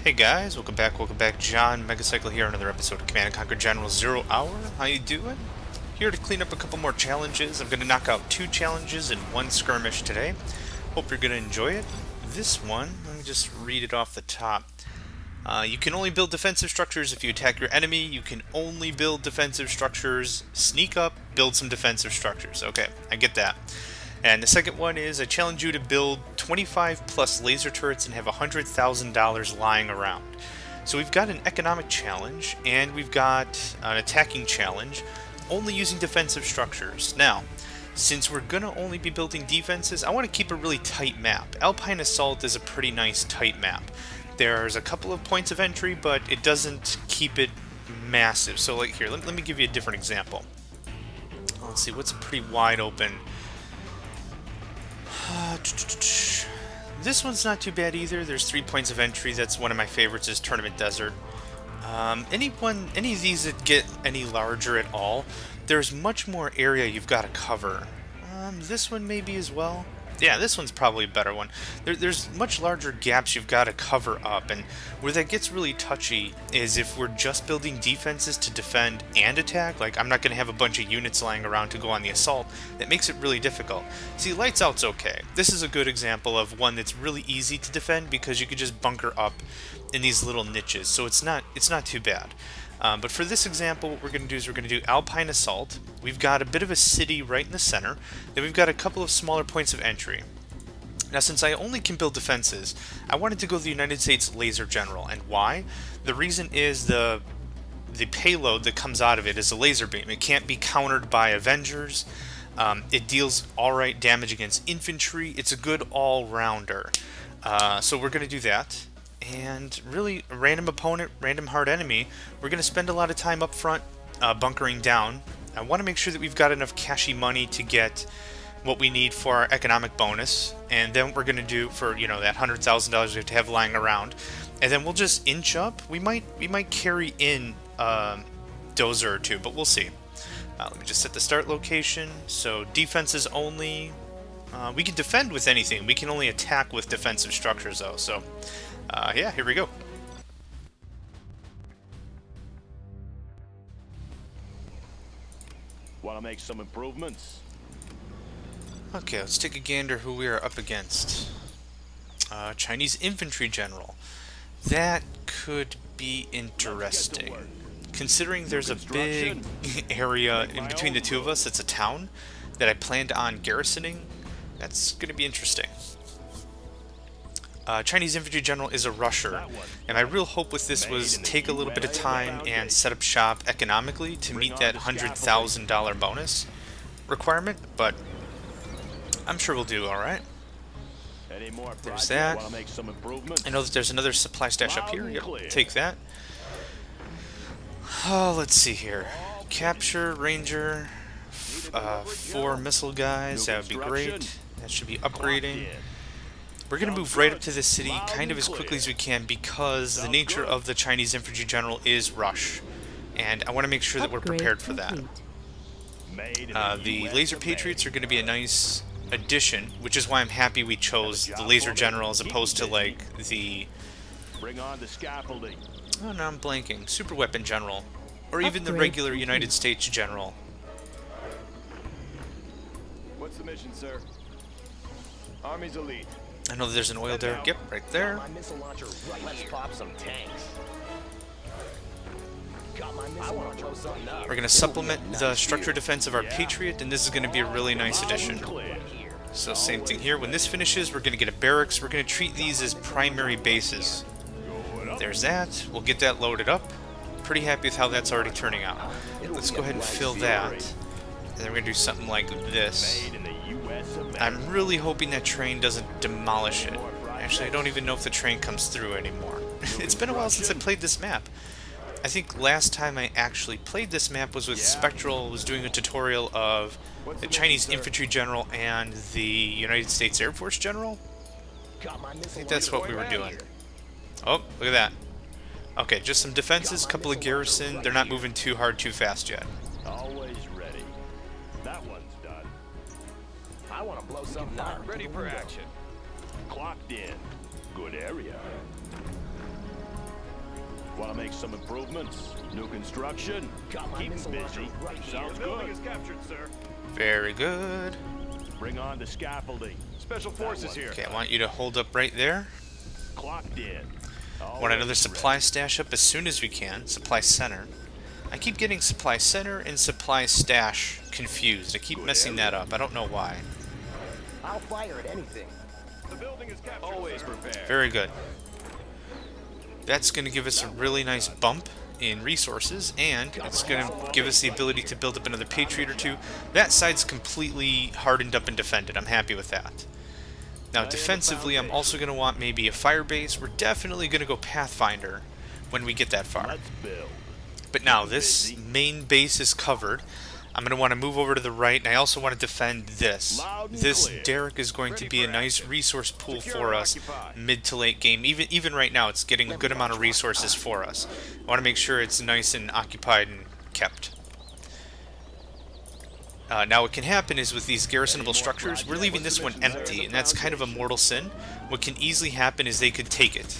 Hey guys, welcome back. John Megacycle here, another episode of Command & Conquer General 0 Hour. How you doing? Here to clean up a couple more challenges. I'm going to knock out 2 challenges and 1 skirmish today. Hope you're going to enjoy it. This one, let me just read it off the top. You can only build defensive structures if you attack your enemy. You can only build defensive structures. Sneak up, build some defensive structures. Okay, I get that. And the second one is, I challenge you to build 25 plus laser turrets and have $100,000 lying around. So we've got an economic challenge, and we've got an attacking challenge, only using defensive structures. Now, since we're going to only be building defenses, I want to keep a really tight map. Alpine Assault is a pretty nice tight map. There's a couple of points of entry, but it doesn't keep it massive. So like here, let me give you a different example. Let's see, what's a pretty wide open... This one's not too bad either. There's 3 points of entry. That's one of my favorites, is Tournament Desert. Any of these that get any larger at all, there's much more area you've got to cover. This one maybe as well. Yeah, this one's probably a better one. There's much larger gaps you've got to cover up, and where that gets really touchy is if we're just building defenses to defend and attack. Like, I'm not going to have a bunch of units lying around to go on the assault. That makes it really difficult. See, Lights Out's okay. This is a good example of one that's really easy to defend because you could just bunker up in these little niches, so it's not too bad. But for this example, what we're going to do is we're going to do Alpine Assault. We've got a bit of a city right in the center. Then we've got a couple of smaller points of entry. Now, since I only can build defenses, I wanted to go the United States Laser General. And why? The reason is the payload that comes out of it is a laser beam. It can't be countered by Avengers. It deals alright damage against infantry. It's a good all-rounder. So we're going to do that. And really, a random opponent, random hard enemy, we're going to spend a lot of time up front bunkering down. I want to make sure that we've got enough cashy money to get what we need for our economic bonus. And then what we're going to do for, you know, that $100,000 we have to have lying around. And then we'll just inch up. We might carry in dozer or two, but we'll see. Let me just set the start location. So defenses only. We can defend with anything. We can only attack with defensive structures, though. So... yeah, here we go. Want to make some improvements? Okay, let's take a gander who we are up against. Chinese infantry general. That could be interesting. Considering there's a big area in between the two of us, it's a town that I planned on garrisoning, that's going to be interesting. Chinese infantry general is a rusher, and my real hope with this was take a little bit of time and set up shop economically to meet that $100,000 bonus requirement, but I'm sure we'll do alright. There's that. I know that there's another supply stash up here. Yep, take that. Oh, let's see here. Capture, ranger, 4 missile guys, that would be great. That should be upgrading. We're going to move right up to this city kind of as quickly as we can because the nature of the Chinese infantry general is rush. And I want to make sure that we're prepared for that. The laser patriots are going to be a nice addition, which is why I'm happy we chose the laser general as opposed to like the... Oh no, I'm blanking. Super weapon general. Or even the regular United States general. What's the mission, sir? Army's elite. I know there's an oil derrick. Yep, right there. Let's pop some tanks. We're going to supplement the structure defense of our Patriot, and this is going to be a really nice addition. So same thing here. When this finishes, we're going to get a barracks. We're going to treat these as primary bases. There's that. We'll get that loaded up. Pretty happy with how that's already turning out. Let's go ahead and fill that. And then we're going to do something like this. I'm really hoping that train doesn't demolish it. Actually, I don't even know if the train comes through anymore. It's been a while since I played this map. I think last time I actually played this map was with Spectral, was doing a tutorial of the Chinese infantry general and the United States Air Force general. I think that's what we were doing. Oh, look at that. Okay, just some defenses, a couple of garrison. They're not moving too hard too fast yet. Always ready. That one's done. I want to blow something up. Ready for action. Clocked in. Good area. Want to make some improvements? New construction? Keep busy. Sounds good. Is captured, sir. Very good. Bring on the scaffolding. Special forces here. Okay, I want you to hold up right there. Clocked in. Want another supply stash up as soon as we can. Supply center. I keep getting supply center and supply stash confused. I keep messing that up. I don't know why. I'll fire at anything. The building is captured. Always prepared. Very good. That's going to give us a really nice bump in resources, and it's going to give us the ability to build up another Patriot or two. That side's completely hardened up and defended. I'm happy with that. Now, defensively, I'm also going to want maybe a fire base. We're definitely going to go Pathfinder when we get that far. Let's build. But now, this main base is covered. I'm going to want to move over to the right, and I also want to defend this. This derrick is going to be a nice resource pool for us mid to late game. Even right now, it's getting a good amount of resources for us. I want to make sure it's nice and occupied and kept. Now, what can happen is with these garrisonable structures, we're leaving this one empty, and that's kind of a mortal sin. What can easily happen is they could take it.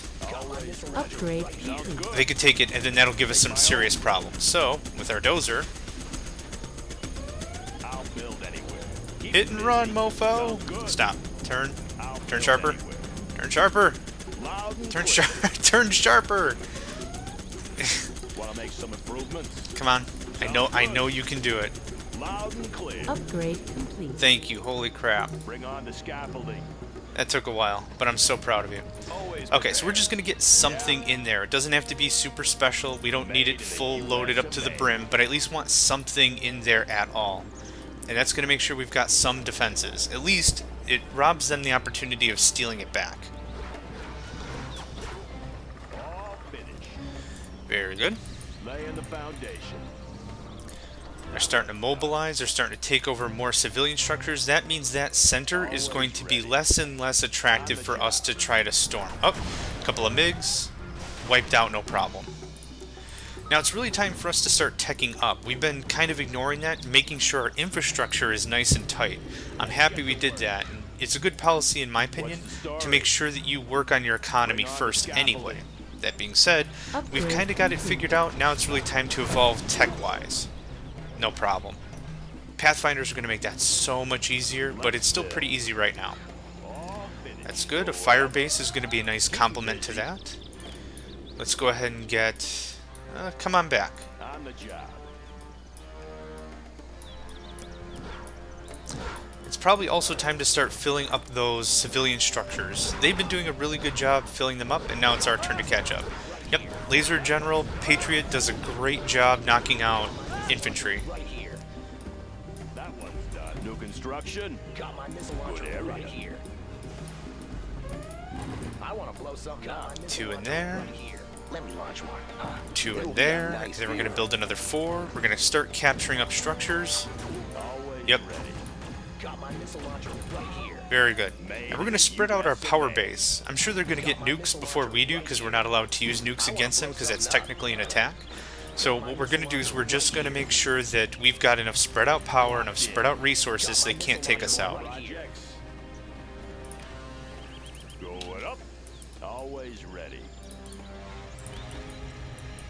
Upgrade complete. They could take it, and then that'll give us some serious problems. So, with our dozer, I'll build anywhere. hit and run, mofo! Stop. Turn. Turn sharper. Turn sharper. Turn turn sharper. Want to make some improvements? Come on. I know you can do it. Loud and clear. Upgrade complete. Thank you. Holy crap. Bring on the scaffolding. That took a while, but I'm so proud of you. Always Okay, so we're just going to get something in there. It doesn't have to be super special. We don't need it full loaded up to the brim, but I at least want something in there at all. And that's going to make sure we've got some defenses. At least it robs them the opportunity of stealing it back. all finished. Very good. Laying the foundation. They're starting to mobilize. They're starting to take over more civilian structures. That means that center is going to be less and less attractive for us to try to storm. Oh, a couple of MiGs. Wiped out, no problem. Now it's really time for us to start teching up. We've been kind of ignoring that, making sure our infrastructure is nice and tight. I'm happy we did that. And it's a good policy, in my opinion, to make sure that you work on your economy first anyway. That being said, we've kind of got it figured out. Now it's really time to evolve tech-wise. No problem. Pathfinders are going to make that so much easier, but it's still pretty easy right now. That's good. A fire base is going to be a nice complement to that. Let's go ahead and get... come on back. On the job. It's probably also time to start filling up those civilian structures. They've been doing a really good job filling them up, and now it's our turn to catch up. Yep, Laser General Patriot does a great job knocking out infantry. Right here. That one's done. New construction. Got my missile launcher right here. I want to blow something up. Two in there. Right here. Let me launch one. Two It'll in be a there. nice Then we're going to view. build another 4. We're going to start capturing up structures. Always Yep. ready. Got my missile launcher right here. Very good. And we're going to spread out our power base. I'm sure they're going to get nukes before we do, because we're not allowed to use nukes against them, because that's technically an attack. So what we're going to do is we're just going to make sure that we've got enough spread out power, enough spread out resources so they can't take us out. Projects. Going up. Always ready.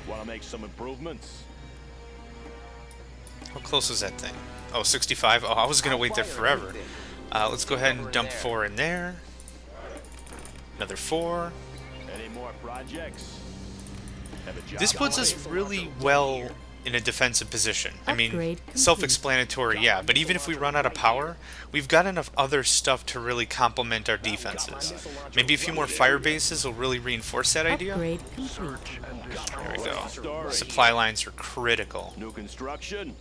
Want to make some improvements? How close is that thing? Oh, 65? Oh, I was going to wait there forever. Let's go ahead and dump 4 in there. Another 4. Any more projects? Have a job. This puts us really well in a defensive position. I mean, Upgrade complete. self-explanatory, yeah, but even if we run out of power, we've got enough other stuff to really complement our defenses. Maybe a few more fire bases will really reinforce that idea. Upgrade complete. There we go. Supply lines are critical. New construction.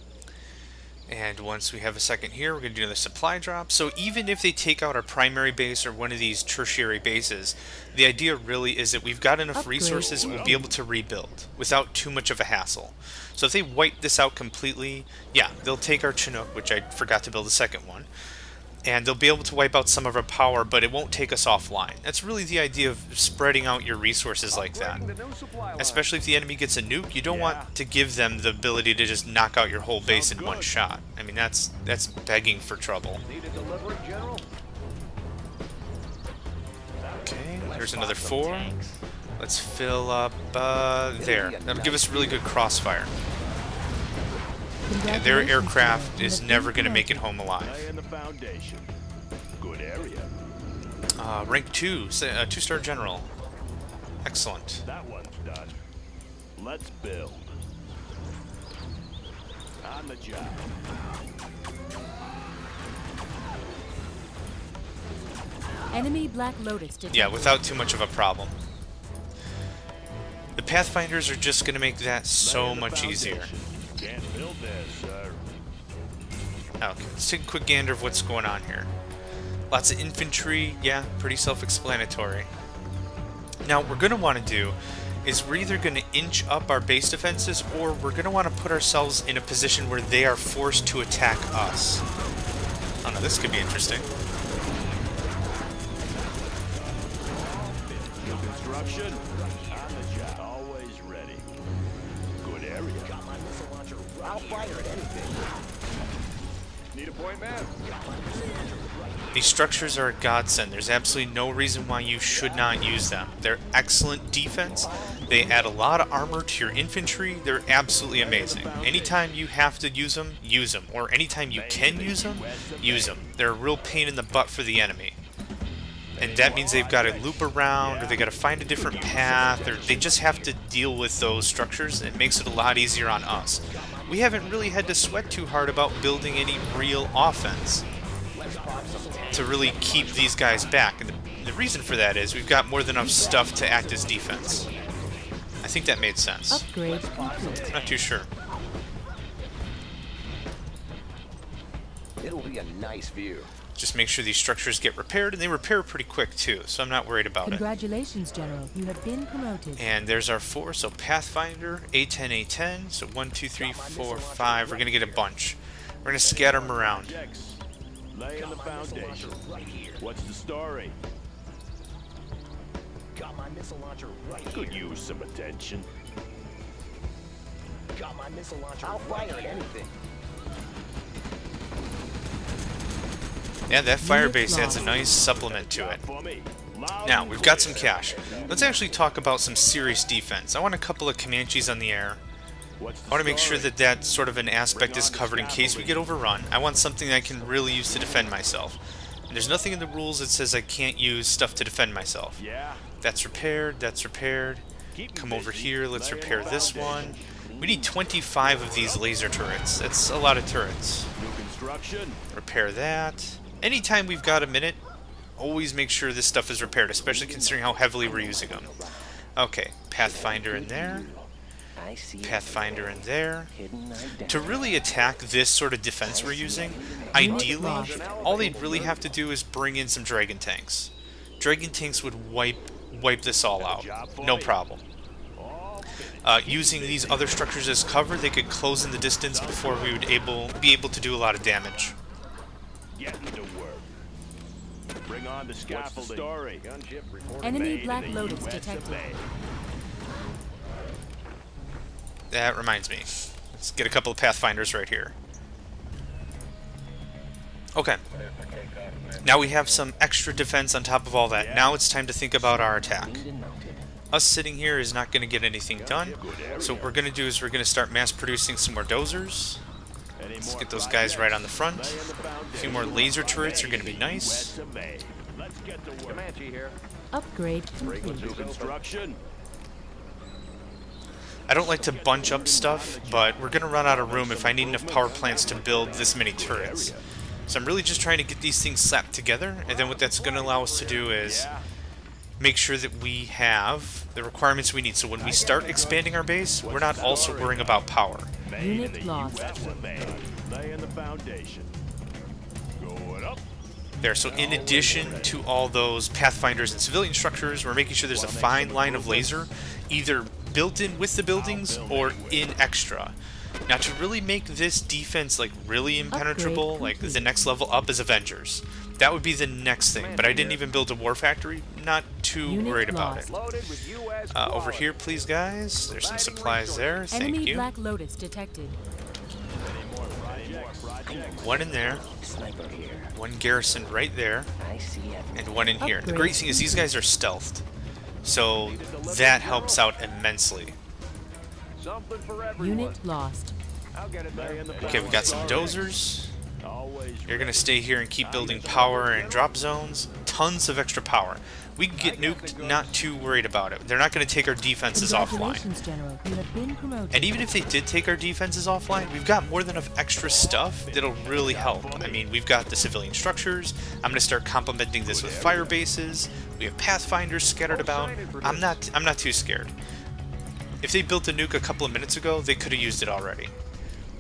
And once we have a second here, we're going to do another supply drop. So even if they take out our primary base or one of these tertiary bases, the idea really is that we've got enough Upgrade. resources we'll be able to rebuild without too much of a hassle. So if they wipe this out completely, yeah, they'll take our Chinook, which I forgot to build a second one, and they'll be able to wipe out some of our power, but it won't take us offline. That's really the idea of spreading out your resources like that. Especially if the enemy gets a nuke, you don't want to give them the ability to just knock out your whole base in one shot. I mean, that's begging for trouble. Okay, there's another 4. Let's fill up there. That'll give us really good crossfire. Yeah, their Congratulations, aircraft General. You is have never been going to make it promoted. home alive. Laying the foundation. Good area. Rank 2, 2-star general. Excellent. That one's done. Let's build. On the job. Enemy Black Lotus detected. Yeah, without too much of a problem. The Pathfinders are just going to make that so Laying the much easier. foundation. Can't build this, sir. Okay, let's take a quick gander of what's going on here. Lots of infantry, yeah, pretty self-explanatory. Now, what we're going to want to do is we're either going to inch up our base defenses, or we're going to want to put ourselves in a position where they are forced to attack us. Oh no, this could be interesting. New construction. On the job. Always ready. Good area. Got my missile launcher right I'll fire at anything. Need a point, man? These structures are a godsend. There's absolutely no reason why you should not use them. They're excellent defense. They add a lot of armor to your infantry. They're absolutely amazing. Anytime you have to use them, use them. Or anytime you can use them, use them. They're a real pain in the butt for the enemy. And that means they've got to loop around, or they've got to find a different path, or they just have to deal with those structures. It makes it a lot easier on us. We haven't really had to sweat too hard about building any real offense to really keep these guys back. And the reason for that is we've got more than enough stuff to act as defense. I think that made sense. Upgrade complete. I'm not too sure. It'll be a nice view. Just make sure these structures get repaired, and they repair pretty quick too, so I'm not worried about it. Congratulations, General. You have been promoted. And there's our 4, so Pathfinder, A10, A10, so 1, 2, 3, 4, 5. We're going to get a bunch. We're going to scatter them around. Projects. Laying the foundation. Right here. What's the story? Got my missile launcher right Could here. use some attention. Got my missile launcher I'll fire at anything. Yeah, that fire Unit base adds a lost. nice supplement to it. For me. Loud Now, and we've got some clear. cash. Let's actually talk about some serious defense. I want a couple of Comanches on the air. What's the I want to make sure story? that that sort of an aspect is covered in case we get overrun. I want something I can really use to defend myself. And there's nothing in the rules that says I can't use stuff to defend myself. Yeah. That's repaired, that's repaired. Keep me Come over busy. here, let's Laying repair the this one. foundation. We need 25 of these laser turrets. That's a lot of turrets. New construction. Repair that. Anytime we've got a minute, always make sure this stuff is repaired, especially considering how heavily we're using them. Okay, Pathfinder in there. I see Pathfinder in there. hidden identity. To really attack this sort of defense we're using, ideally, all they'd really have to do is bring in some Dragon Tanks. Dragon Tanks would wipe this all out. No problem. Using these other structures as cover, they could close in the distance before we would be able to do a lot of damage. Getting to work. Bring on the scaffolding. What's the story? Gunship reporting. Enemy Made in Black the Lotus US of detected. A. That reminds me. Let's get a couple of Pathfinders right here. Okay. Now we have some extra defense on top of all that. Now it's time to think about our attack. Cleaned and mounted. Us sitting here is not going to get anything done. So what we're going to do is we're going to start mass producing some more dozers. Any Let's more get those guys right on the front. Laying the A foundation. few more laser turrets are going to be nice. US of A. Let's get to work. Comanche here. Upgrade complete. New construction. I don't like to bunch up stuff, but we're going to run out of room if I need enough power plants to build this many turrets. So I'm really just trying to get these things slapped together, and then what that's going to allow us to do is Yeah. make sure that we have the requirements we need. So when we start expanding our base, we're not also worrying about power. Made in Unit the lost. US of A. Laying the foundation. Going up. There, so in addition to all those Pathfinders and civilian structures, we're making sure there's a fine line of laser, either built in with the buildings or in extra. Now, to really make this defense like really impenetrable, like the next level up is Avengers. That would be the next thing, but I didn't even build a war factory. Not too Unit worried about lost. it. Loaded with US Over here, please, guys. There's some supplies there. Thank Enemy you. Black Lotus detected. One in there, Sniper here. one garrison right there, I see everything. and one in here. The Upgrade great thing is these guys are stealthed. So that helps out immensely. Something for everyone. Unit lost. I'll get it there. Okay, we got some dozers. Always You're gonna stay here and keep building power and drop zones. Tons of extra power. We can get nuked, not too worried about it. They're not gonna take our defenses offline. Congratulations, General. You have been promoted. And even if they did take our defenses offline, we've got more than enough extra stuff that'll really help. I mean, we've got the civilian structures. I'm gonna start complementing this with fire bases. We have pathfinders scattered about. I'm not too scared. If they built a nuke a couple of minutes ago, they could have used it already.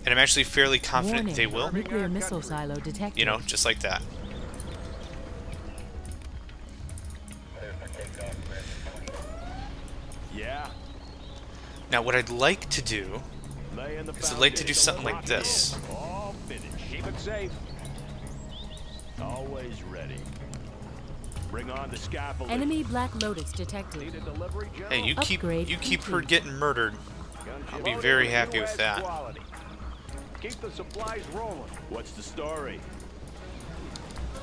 And I'm actually fairly confident Warning. they will. Nuclear missile silo detected. You know, just like that. Yeah. Now, what I'd like to do Lay in the is I'd like to do foundation. something like this. All finished. Keep it safe. Always ready. Bring on the scaffolding. Enemy Black Lotus detected. Need a delivery, General? Hey, you Upgrade keep her complete. getting murdered. I'll be very happy with that. Quality. Keep the supplies rolling. What's the story?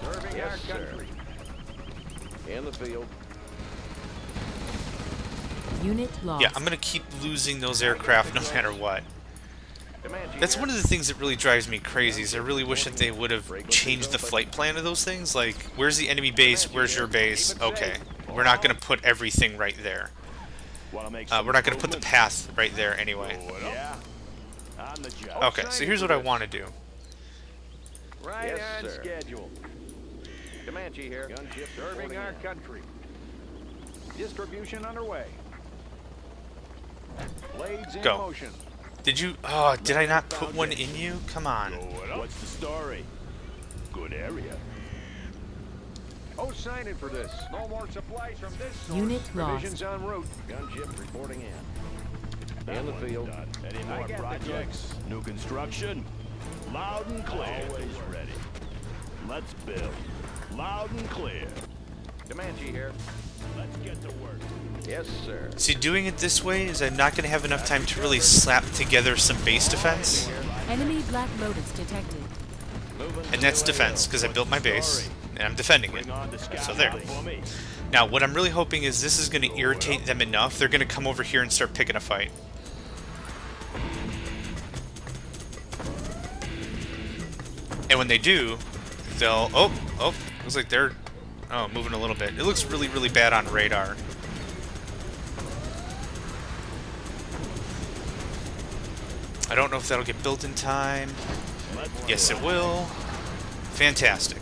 Serving our country. In the field. Unit lost. Yeah, I'm gonna keep losing those aircraft no matter what. That's one of the things that really drives me crazy. Is I really wish that they would have changed the flight plan of those things. Like, where's the enemy base? Where's your base? Okay, we're not gonna put everything right there. We're not gonna put the path right there anyway. Yeah. On the job. Okay, so here's what I want to do. Right on schedule. Comanche here. Gunship serving our country. Distribution underway. Blades in Go. motion. Did you? Oh, did I not put one in you? Come on. What's the story? Good area. Oh, signing for this. No more supplies from this source. Unit Provisions en route. Gunship reporting in. In the field. Any more projects? New construction? Loud and clear. Always ready. Let's build. Loud and clear. Comanche here. Let's get to work. Yes, sir. See, doing it this way is I'm not going to have enough time to really slap together some base defense. Enemy Black Lotus detected. And that's defense, because I built my base, and I'm defending it. Bring on the So there. scaffolding for me. Now, what I'm really hoping is this is going to irritate them enough, they're going to come over here and start picking a fight. And when they do, they'll... Oh, looks like they're... Oh, moving a little bit. It looks really, really bad on radar. I don't know if that'll get built in time. Yes, it will. Fantastic.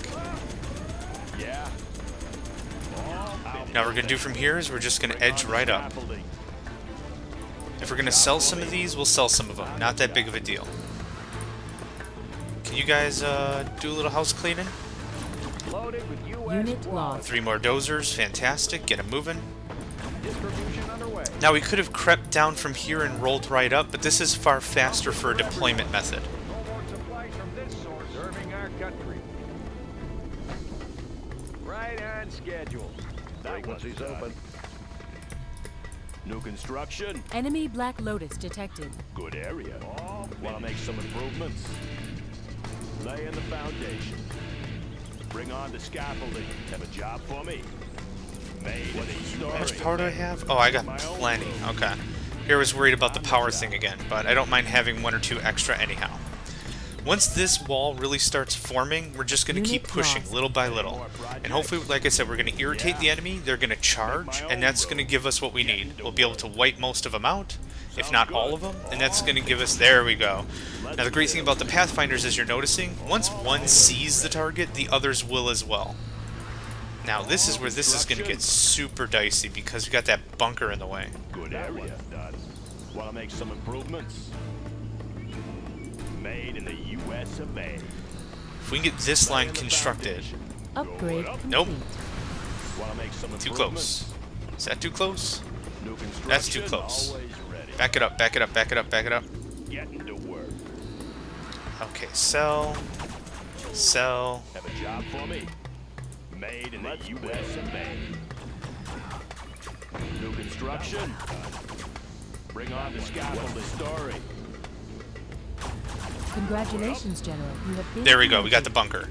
Yeah. Now what we're going to do from here is we're just going to edge right up. If we're going to sell some of these, we'll sell some of them. Not that big of a deal. Can you guys do a little house cleaning? Loaded with US Unit quality. lost. 3 more dozers. Fantastic. Get them moving. Distribution underway. Now we could have crept down from here and rolled right up, but this is far faster for a deployment method. No more supplies from this source. Serving our country. Right on schedule. Frequencies open. New construction. Enemy Black Lotus detected. Good area. Want to make some improvements? Lay in the foundation. Bring on the scaffolding. Have a job for me. Made in the story. How much power do I have? Oh, I got plenty. Okay. Here I was worried about the power thing again, but I don't mind having 1 or 2 extra anyhow. Once this wall really starts forming, we're just going to keep Unit pushing lost. little by little. And hopefully, like I said, we're going to irritate the enemy, they're going to charge, and that's going to give us what we need. We'll be able to wipe most of them out, if not all of them, and that's going to give us... There we go. Now, the great thing about the Pathfinders, as you're noticing, once one sees the target, the others will as well. Now, this is where this is going to get super dicey, because we got that bunker in the way. Good area. Want to make some improvements? Made in the U.S. of A. If we can get this line constructed... Upgrade complete. Nope. Want to make some Too improvements? close. Is that too close? New construction. That's too close. Always ready. Back it up, back it up, back it up, back it up. Getting to work. Okay, sell. Sell. Have a job for me. Made in the U.S. of A. New construction. Bring on the scaffolding story. Congratulations, General. You have been There we go, we got the promoted. bunker.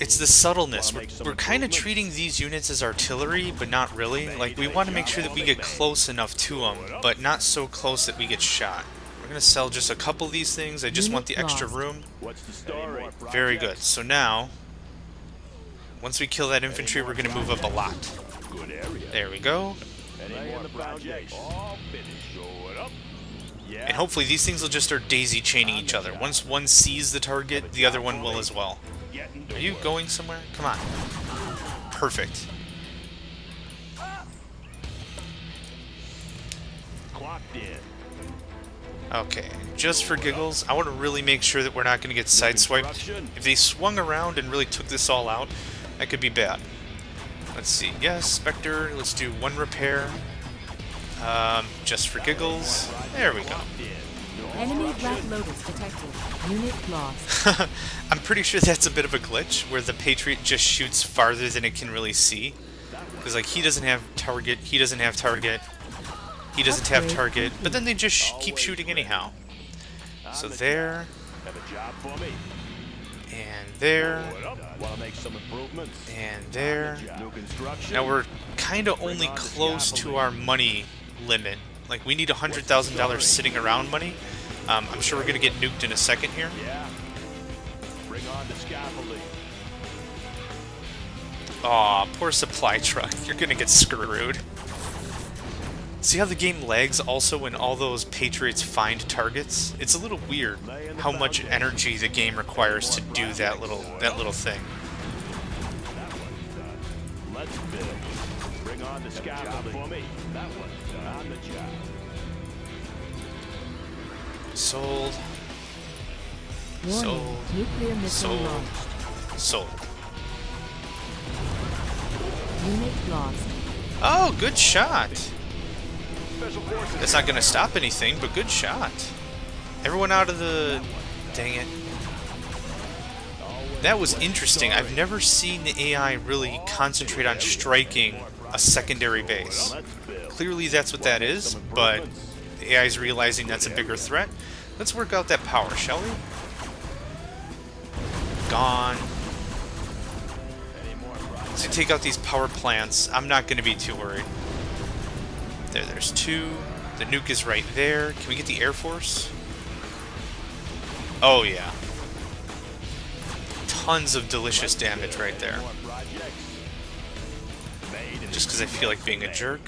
It's the subtleness. Wanna make some We're kind of improvements? treating these units as artillery, but not really. Like, we want to make sure that we get close enough to them, but not so close that we get shot. We're going to sell just a couple of these things. I just want the extra room. What's the story? Very good. So now, once we kill that infantry, we're going to move up a lot. Good area. There we go. Any more projects? All finished. Show it up. Yeah. And hopefully these things will just start daisy chaining each other. Once one sees the target, the other one will as well. Getting to Are you work. going somewhere? Come on. Perfect. Clocked in. Okay, just for giggles, I want to really make sure that we're not going to get sideswiped. If they swung around and really took this all out, that could be bad. Let's see. Yes, Spectre. Let's do one repair. Just for giggles. There we go. Enemy Black Lotus detected. Unit lost. I'm pretty sure that's a bit of a glitch, where the Patriot just shoots farther than it can really see. Because, like, he doesn't have target, he doesn't have target, he doesn't have target, but then they just keep shooting anyhow. So there, Have a job for me. and there, Want to make some improvements? and there. New construction. Now we're kind of only close to our money limit. Like, we need $100,000 sitting around money. I'm sure we're going to get nuked in a second here. Yeah. Bring on the scaffolding. Aw, poor supply truck. You're going to get screwed. See how the game lags also when all those Patriots find targets? It's a little weird how much energy the game requires to do that little thing. Let's build. Bring on the scaffolding for me. That one's done. On the job. Sold. Warning. Sold. Nuclear missile Sold. launched. Sold. Unit lost. Oh, good shot. Special forces. That's not going to stop anything, but good shot. Everyone out of the... Dang it. That was interesting. I've never seen the AI really concentrate on striking a secondary base. Let's build. Clearly that's what that is, but the AI is realizing that's a bigger threat. Let's work out that power, shall we? Gone. So take out these power plants. I'm not going to be too worried. There's two. The nuke is right there. Can we get the Air Force? Oh, yeah. Tons of delicious damage right there. More projects. Made in Just because I feel like being a jerk.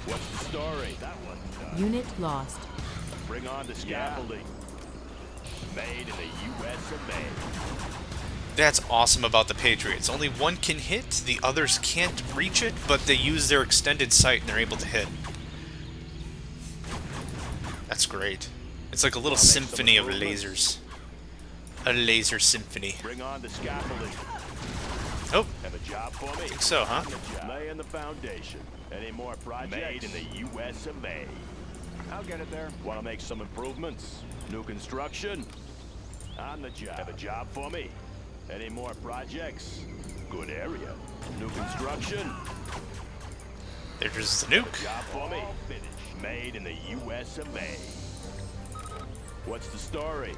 What's the story? That one's done. Unit lost. Bring on the scaffolding. Made in the U.S. of A. That's awesome about the Patriots. Only one can hit, the others can't reach it, but they use their extended sight and they're able to hit. That's great. It's like a little symphony of lasers. A laser symphony. Bring on the scaffolding. Oh, Have a job for me. think so, huh? Laying the foundation. Any more projects? Made in the U.S. of A. I'll get it there. Want to make some improvements? New construction? On the job. Have a job for me? Any more projects? Good area. New construction? There's the nuke. Job for me? Finished. Made in the U.S. of A. What's the story?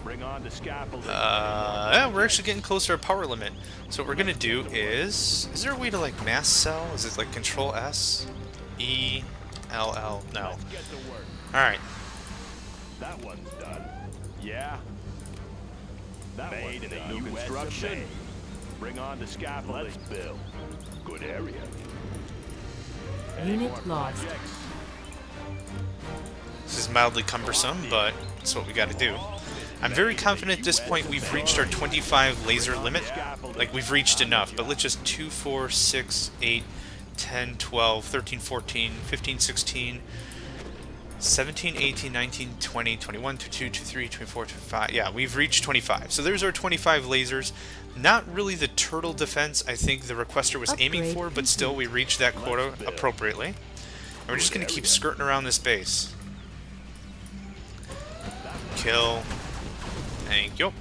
Bring on the scaffolding. Yeah, we're actually getting close to our power limit. So what we're gonna do is there a way to like mass sell? Is it like Control S? E, L, L, no. Let's get to work. Alright, That one's done. Yeah. That made in the new construction. Bring on the scaffolding. Let's build. Good area. Any Unit more lost. projects? this is mildly cumbersome, but it's what we gotta do. I'm very confident at this point we've reached our 25 laser limit. Like, we've reached enough, but let's just 2, 4, 6, 8, 10, 12, 13, 14, 15, 16, 17, 18, 19, 20, 21, 22, 23, 24, 25. Yeah, we've reached 25. So there's our 25 lasers. Not really the turtle defense I think the requester was aiming Upgrade for, but still we reached that quota appropriately. And we're just going to keep skirting around this base. Kill. Thank you.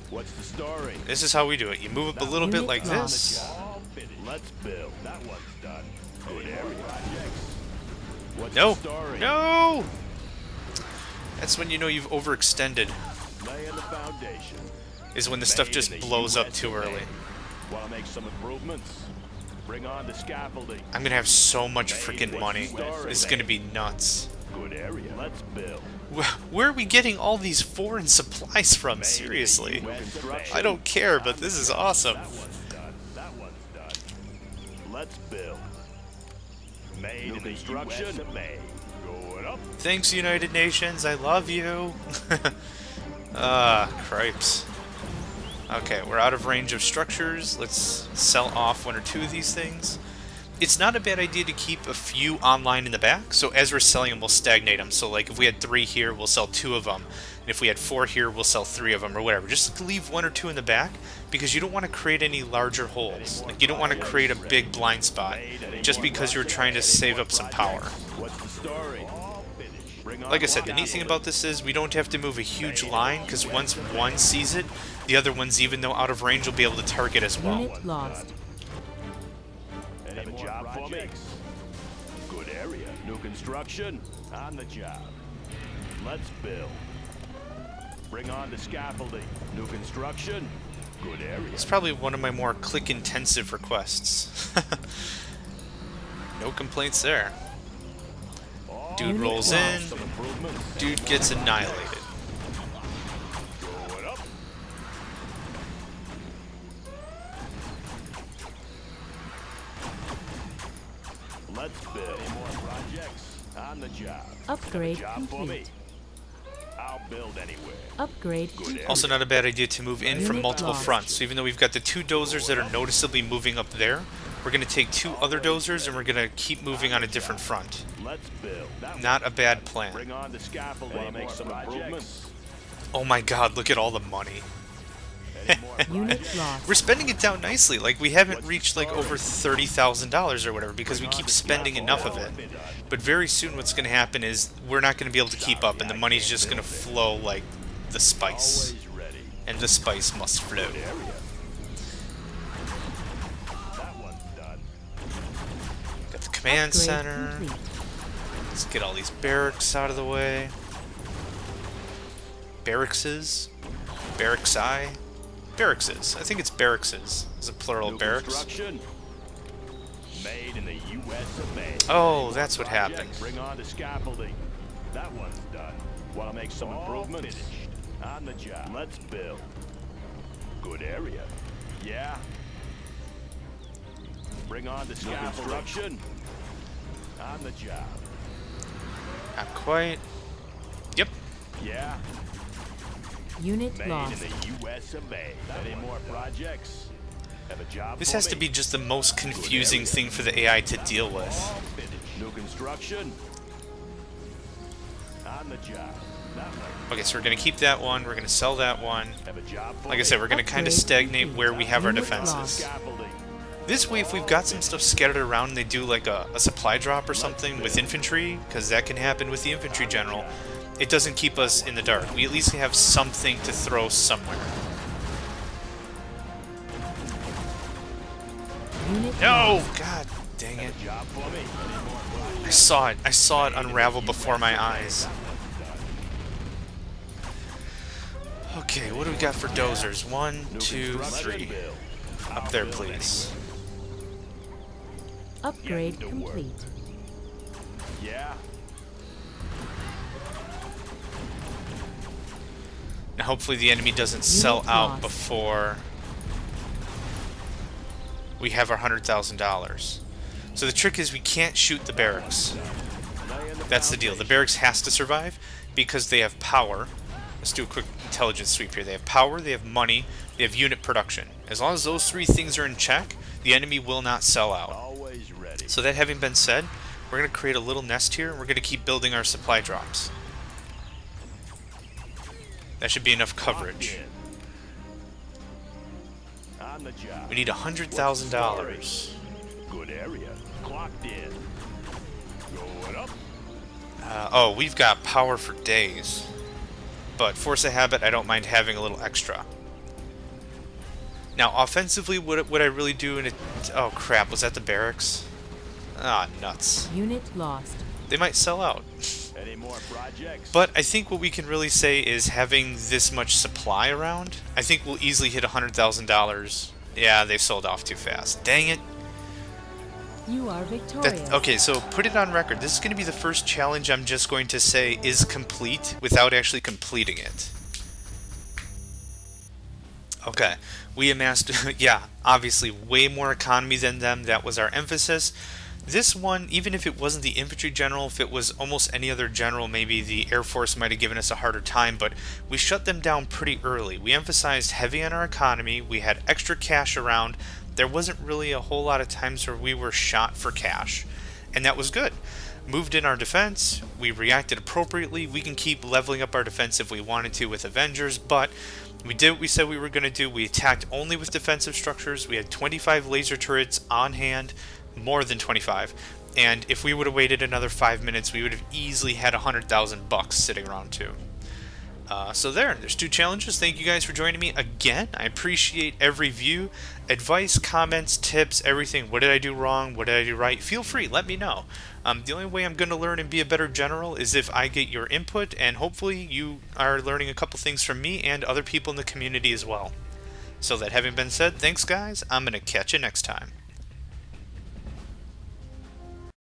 What's the story? This is how we do it. You move up a little bit Unit like lost. this. All finished. Let's build. That one's done. Good area. Projects. What's No! the story? No! That's when you know you've overextended. Laying the foundation. is when the stuff Made in just the blows up US too of A. early. Want to make some improvements? Bring on the scaffolding. I'm gonna have so much Made freaking with money. US This is of gonna A. be nuts. Good area. Let's build. Where are we getting all these foreign supplies from? Made in the Seriously. US of A. I don't care, but this is awesome. That one's done. That one's done. Let's build. Made in the construction. US of A. Going up. Thanks, United Nations. I love you. Cripes. Okay, we're out of range of structures. Let's sell off one or two of these things. It's not a bad idea to keep a few online in the back, so as we're selling them, we'll stagnate them. So like if we had 3 here, we'll sell 2 of them. And if we had 4 here, we'll sell 3 of them, or whatever. Just leave 1 or 2 in the back, because you don't want to create any larger holes. Like, you don't want to create a big blind spot, just because you're trying to save up some power. What's the story? Bring on Like I said, the scaffolding. neat thing about this is we don't have to move a huge line, because once one sees it, the other ones, even though out of range, will be able to target as well. Unit lost. Any more job for me? Good area. New construction. On the job. Let's build. Bring on the scaffolding. New construction. Good area. It's probably one of my more click-intensive requests. No complaints there. Dude rolls in, Some improvements. dude gets annihilated. Going up. Let's build. Any more projects? On the job. Upgrade Job for me. complete. I'll build anywhere. Upgrade Good complete. Also not a bad idea to move in from Unit multiple lost. fronts. So even though we've got the 2 dozers that are noticeably moving up there, we're going to take 2 other dozers and we're going to keep moving on a different front. Let's build. That Not a bad plan. Bring on the scaffolding. Want to make some improvements? Oh my god, look at all the money. Any more Unit projects? lost. We're spending it down nicely. Like, we haven't reached like over $30,000 or whatever because we keep spending enough of it. But very soon what's going to happen is we're not going to be able to keep up and the money's just going to flow like the spice. Always ready. And the spice must flow. Area. That one's done. Got the command Upgrade center. complete. Let's get all these barracks out of the way. Barrackses? Barracks-I? Barrackses. I think it's barrackses. Is it plural New barracks? construction. Made in the US of A. Oh, that's what Project. happened. Bring on the scaffolding. That one's done. Want to make some improvements? Finished. On the job. Let's build. Good area. Yeah. Bring on the scaffolding. On the job. Not quite. Yep. Yeah. Unit Made lost. in the US of A. Any more projects? Have a job This for has to me? be just the most confusing thing for the AI to deal with. All finished. New construction. On the job. That one. Okay, so we're going to keep that one. We're going to sell that one. Have a job for Like I me. said, we're going to kind of Upgrade stagnate complete. where we have our Unit defenses. lost. Scaffolding. This way, if we've got some stuff scattered around and they do like a supply drop or something with infantry, because that can happen with the infantry general, it doesn't keep us in the dark. We at least have something to throw somewhere. Unit No! lost. God dang it. Job for me. I saw it. I saw it unravel before my eyes. Okay, what do we got for dozers? 1, 2, 3. Up there, please. Upgrade Getting to work. complete. Yeah. Now, hopefully the enemy doesn't sell Unit out lost. before we have our $100,000. So the trick is we can't shoot the barracks. That's the deal. The barracks has to survive because they have power. Let's do a quick intelligence sweep here. They have power, they have money, they have unit production. As long as those 3 things are in check, the enemy will not sell out. Always ready. So that having been said, we're going to create a little nest here and we're going to keep building our supply drops. That should be enough coverage. On the job. We need $100,000. Good area. Clocked in. Going up. Oh, we've got power for days. But force of habit, I don't mind having a little extra. Now, offensively, would I really do in it? Oh crap, was that the barracks? Ah, nuts. Unit lost. They might sell out. Any more projects? But I think what we can really say is having this much supply around, I think we'll easily hit $100,000. Yeah, they sold off too fast. Dang it. You are victorious. Okay, so put it on record. This is going to be the first challenge I'm just going to say is complete without actually completing it. Okay, we amassed, yeah, obviously way more economy than them. That was our emphasis. This one, even if it wasn't the infantry general, if it was almost any other general, maybe the Air Force might have given us a harder time, but we shut them down pretty early. We emphasized heavy on our economy. We had extra cash around. There wasn't really a whole lot of times where we were shot for cash, and that was good. Moved in our defense, we reacted appropriately. We can keep leveling up our defense if we wanted to with Avengers, but we did what we said we were going to do. We attacked only with defensive structures. We had 25 laser turrets on hand, more than 25, and if we would have waited another 5 minutes, we would have easily had $100,000 sitting around too. So there's 2 challenges. Thank you guys for joining me again. I appreciate every view, advice, comments, tips, everything. What did I do wrong? What did I do right? Feel free, let me know. The only way I'm going to learn and be a better general is if I get your input, and hopefully you are learning a couple things from me and other people in the community as well. So that having been said, thanks guys. I'm going to catch you next time.